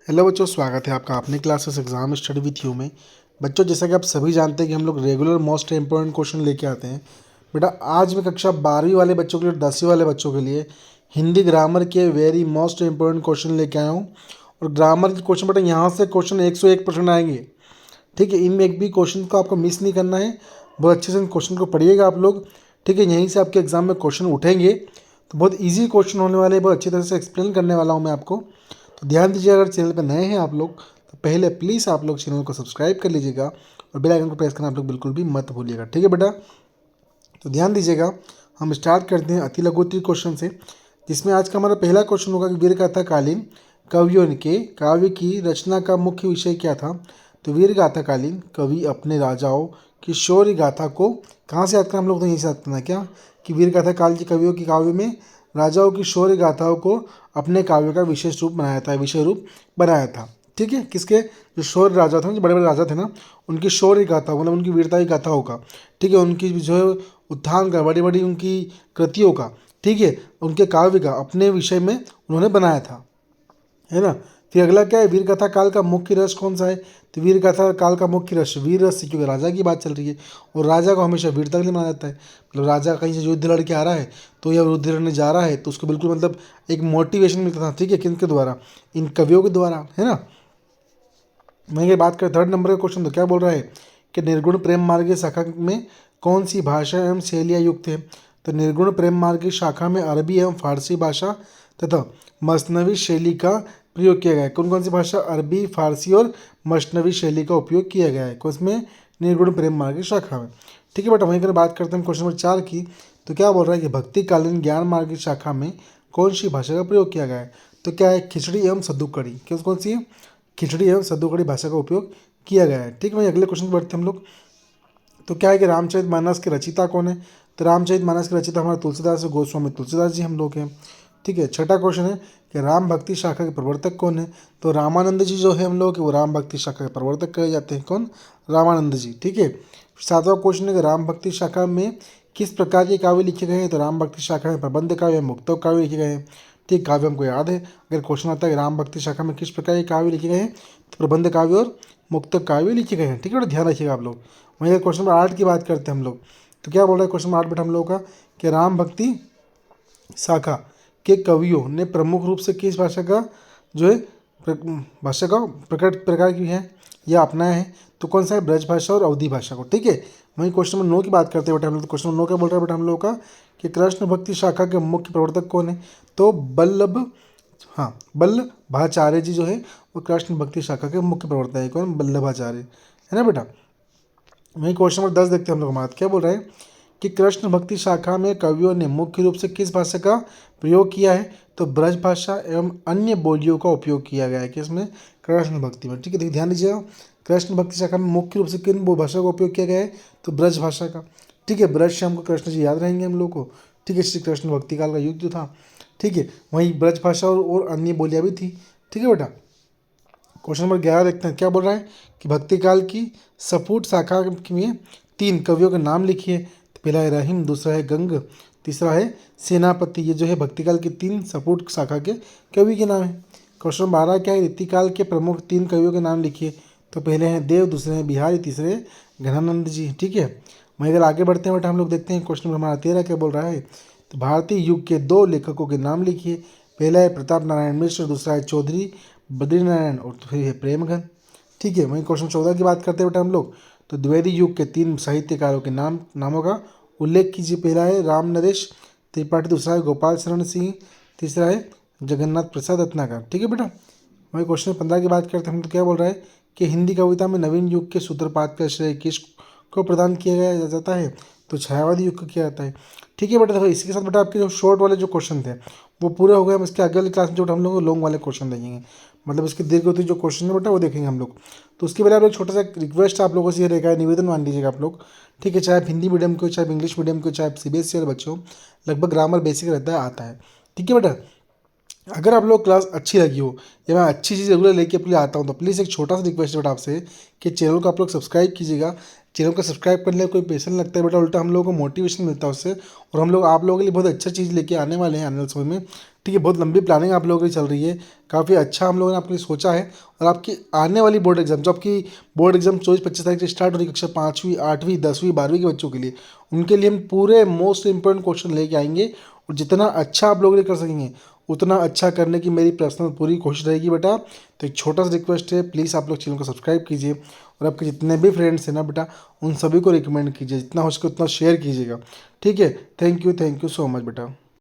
Hello बच्चों, स्वागत है आपका अपने classes exam study with you में। बच्चों, जैसा कि आप सभी जानते हैं कि हम लोग रेगुलर मोस्ट इंपॉर्टेंट क्वेश्चन लेके आते हैं। बेटा, आज मैं कक्षा 12वीं वाले बच्चों के लिए और 10वीं वाले बच्चों के लिए हिंदी ग्रामर के वेरी मोस्ट इंपॉर्टेंट क्वेश्चन लेके आया हूँ। और ग्रामर के क्वेश्चन बेटा यहाँ से क्वेश्चन 101% आएंगे। ठीक है, इनमें एक भी क्वेश्चन को आपको मिस नहीं करना है। बहुत अच्छे से इन क्वेश्चन को पढ़िएगा आप लोग। ठीक है, यहीं से आपके एग्जाम में क्वेश्चन उठेंगे। तो बहुत ईजी क्वेश्चन होने वाले हैं, बहुत अच्छी तरह से एक्सप्लेन करने वाला हूँ मैं आपको। तो ध्यान दीजिए, अगर चैनल पर नए हैं आप लोग तो पहले प्लीज़ आप लोग चैनल को सब्सक्राइब कर लीजिएगा और बेल आइकन को प्रेस करना आप लोग बिल्कुल भी मत भूलिएगा। ठीक है बेटा, तो ध्यान दीजिएगा। हम स्टार्ट करते हैं अति लघुत्तरीय क्वेश्चन से, जिसमें आज का हमारा पहला क्वेश्चन होगा कि वीरगाथाकालीन कवियों के काव्य की रचना का मुख्य विषय क्या था। तो वीरगाथाकालीन कवि अपने राजाओं की शौर्य गाथा को कहाँ से याद करना, हम लोग तो यहीं से याद करना है क्या कि वीरगाथा काल के कवियों की काव्य में राजाओं की शौर्य गाथाओं को अपने काव्य का विशेष रूप बनाया था, विषय रूप बनाया था। ठीक है, किसके जो शौर्य राजा थे, जो बड़े बड़े राजा थे ना, उनकी शौर्य गाथा मतलब उनकी वीरता की गाथाओं का। ठीक है, उनकी जो है उत्थान का, बड़ी बड़ी उनकी कृतियों का, ठीक है, उनके काव्य का अपने विषय में उन्होंने बनाया था, है ना। फिर अगला क्या है, वीर कथा काल का मुख्य रस कौन सा है। तो वीर कथा काल का मुख्य रस वीर रस, क्योंकि राजा की बात चल रही है और राजा को हमेशा वीरता के लिए माना जाता है। मतलब राजा कहीं से युद्ध लड़ के आ रहा है तो या युद्ध लड़ने जा रहा है तो उसको बिल्कुल मतलब एक मोटिवेशन मिलता था। ठीक है, किनके द्वारा, इन कवियों के द्वारा, है ना। वहीं की बात करें थर्ड नंबर का क्वेश्चन, तो क्या बोल रहा है कि निर्गुण प्रेम मार्ग की शाखा में कौन सी भाषा एवं शैलियाँ युक्त है। तो निर्गुण प्रेम मार्ग की शाखा में अरबी एवं फारसी भाषा तथा मसनवी शैली का प्रयोग किया गया है। कौन कौन सी भाषा, अरबी, फारसी और मसनवी शैली का उपयोग किया गया है उसमें, निर्गुण प्रेम मार्ग की शाखा में। ठीक है बेटा, वहीं कर बात करते हैं क्वेश्चन नंबर 4 की। तो क्या बोल रहा है कि भक्तिकालीन ज्ञान मार्ग की शाखा में कौन सी भाषा का प्रयोग किया गया है। तो क्या है, खिचड़ी एवं सद्दुकड़ी। कौन सी है, खिचड़ी एवं सद्दुकड़ी भाषा का उपयोग किया गया है। ठीक है, वहीं अगले क्वेश्चन पर बढ़ते हम लोग। तो क्या है कि रामचरितमानस के रचिता कौन है। तो रामचरितमानस के रचिता हमारे तुलसीदास गोस्वामी तुलसीदास जी हम लोग हैं। ठीक है, छठा क्वेश्चन है कि राम भक्ति शाखा के प्रवर्तक कौन है। तो रामानंद जी जो है हम लोग, वो राम भक्ति शाखा के प्रवर्तक कहे जाते हैं। कौन, रामानंद जी। ठीक है, सातवां क्वेश्चन है कि राम भक्ति शाखा में किस प्रकार के काव्य लिखे गए हैं। तो राम भक्ति शाखा में प्रबंध काव्य, मुक्तक काव्य लिखे गए हैं। ठीक, काव्य हमको याद है। अगर क्वेश्चन आता है कि राम भक्ति शाखा में किस प्रकार के काव्य लिखे गए हैं, तो प्रबंध काव्य और मुक्तक काव्य लिखे गए हैं। ठीक है बेटा, ध्यान रखिएगा आप लोग। वहीं अगर क्वेश्चन नंबर 8 की बात करते हैं हम लोग, तो क्या बोल रहा है क्वेश्चन नंबर 8 बेटा हम लोग का कि राम भक्ति शाखा के कवियों ने प्रमुख रूप से किस भाषा का जो है भाषा का प्रकट प्रकार की है या अपनाया है। तो कौन सा है, ब्रज भाषा और अवधी भाषा को। ठीक है, वहीं क्वेश्चन नंबर 9 की बात करते हैं बेटा हम लोग। तो क्वेश्चन नंबर 9 क्या बोल रहा है बेटा हम लोग का कि कृष्ण भक्ति शाखा के मुख्य प्रवर्तक कौन है। तो वल्लभाचार्य जी जो है वो कृष्ण भक्ति शाखा के मुख्य प्रवर्तक है। कौन, वल्लभाचार्य, है ना बेटा। वहीं क्वेश्चन नंबर 10 देखते हैं हम लोग हमारा क्या बोल रहे हैं कि कृष्ण भक्ति शाखा में कवियों ने मुख्य रूप से किस भाषा का प्रयोग किया है। तो ब्रज भाषा एवं अन्य बोलियों का उपयोग किया गया है किसमें, कृष्ण भक्ति में। ठीक है, देखिए ध्यान दीजिएगा, कृष्ण भक्ति शाखा में मुख्य रूप से किन भाषा का उपयोग किया गया है, तो ब्रज भाषा का। ठीक है, ब्रज से हमको कृष्ण जी याद रहेंगे हम लोग को। ठीक है, श्री कृष्ण भक्ति काल का युग जो था। ठीक है, वहीं ब्रज भाषा और अन्य बोलियाँ भी थी। ठीक है बेटा, क्वेश्चन नंबर 11 देखते हैं क्या बोल रहा है कि भक्ति काल की सपूट शाखा में 3 कवियों के नाम लिखिए। तो पहला है रहीम, दूसरा है गंग, तीसरा है सेनापति। ये जो है भक्ति काल की 3 सपूट शाखा के कवि के नाम है। क्वेश्चन नंबर 12 क्या है, रीतिकाल के प्रमुख 3 कवियों के नाम लिखिए। तो पहले हैं देव, दूसरे हैं बिहारी, तीसरे हैं घनानंद जी। ठीक है, वहीं अगर आगे बढ़ते हैं बेटा हम लोग देखते हैं क्वेश्चन नंबर हमारा 13 क्या बोल रहा है। तो भारतीय युग के 2 लेखकों के नाम लिखिए। पहला है प्रताप नारायण मिश्र, दूसरा है चौधरी बद्रीनारायण और फिर है प्रेमघन। ठीक है, वहीं क्वेश्चन 14 की बात करते हैं बेटा हम लोग। तो द्विवेदी युग के 3 साहित्यकारों के नामों का उल्लेख कीजिए। पहला है राम नरेश त्रिपाठी, दूसरा है गोपाल शरण सिंह, तीसरा है जगन्नाथ प्रसाद रत्नाकर। ठीक है बेटा, वहीं क्वेश्चन 15 की बात करते हैं हम तो क्या बोल रहा है कि हिंदी कविता में नवीन युग के सूत्रपात का श्रेय किस को प्रदान किया गया जाता है। तो छायावादी युग को किया जाता है। ठीक है बेटा, देखो इसी के साथ बेटा आपके जो शॉर्ट वाले जो क्वेश्चन थे वो पूरे हो गए। हम इसके आगे वाली क्लास में जो हम लोग लॉन्ग वाले क्वेश्चन देखेंगे, मतलब इसके दीर्घवती जो क्वेश्चन है बेटा वो देखेंगे हम लोग। तो उसके पहले आप लोग छोटा सा रिक्वेस्ट आप लोगों से ये रहेगा, निवेदन मान लीजिएगा आप लोग। ठीक है, चाहे आप हिंदी मीडियम के हो, चाहे इंग्लिश मीडियम के हो, चाहे सीबीएसई वाले बच्चे हो, लगभग ग्रामर बेसिक रहता है, आता है। ठीक है बेटा, अगर आप लोग क्लास अच्छी लगी हो या मैं अच्छी चीज़ रेगुलर लेके अपने आता हूँ तो प्लीज़ एक छोटा सा रिक्वेस्ट है बेटा आपसे कि चैनल को आप लोग सब्सक्राइब कीजिएगा, चैनल को सब्सक्राइब करने में कोई पैसा नहीं लगता है बेटा, उल्टा हम लोगों को मोटिवेशन मिलता है उससे। और हम लोग आप लोगों के लिए बहुत अच्छा चीज़ लेके आने वाले हैं आने वाले समय में, ठीक है। बहुत लंबी प्लानिंग आप लोगों की चल रही है, काफ़ी अच्छा हम लोगों ने आपके लिए सोचा है। और आपकी आने वाली बोर्ड एग्जाम, जो आपकी बोर्ड एग्जाम 24-25 तारीख से स्टार्ट हो रही है कक्षा 5वीं 8वीं 10वीं 12वीं के बच्चों के लिए, उनके लिए हम पूरे मोस्ट इंपॉर्टेंट क्वेश्चन लेके आएंगे। और जितना अच्छा आप लोग कर सकेंगे उतना अच्छा करने की मेरी पर्सनल पूरी कोशिश रहेगी बेटा। तो एक छोटा सा रिक्वेस्ट है, प्लीज़ आप लोग चैनल को सब्सक्राइब कीजिए और आपके जितने भी फ्रेंड्स हैं ना बेटा, उन सभी को रिकमेंड कीजिए, जितना हो सके उतना शेयर कीजिएगा, ठीक है। थैंक यू सो मच बेटा।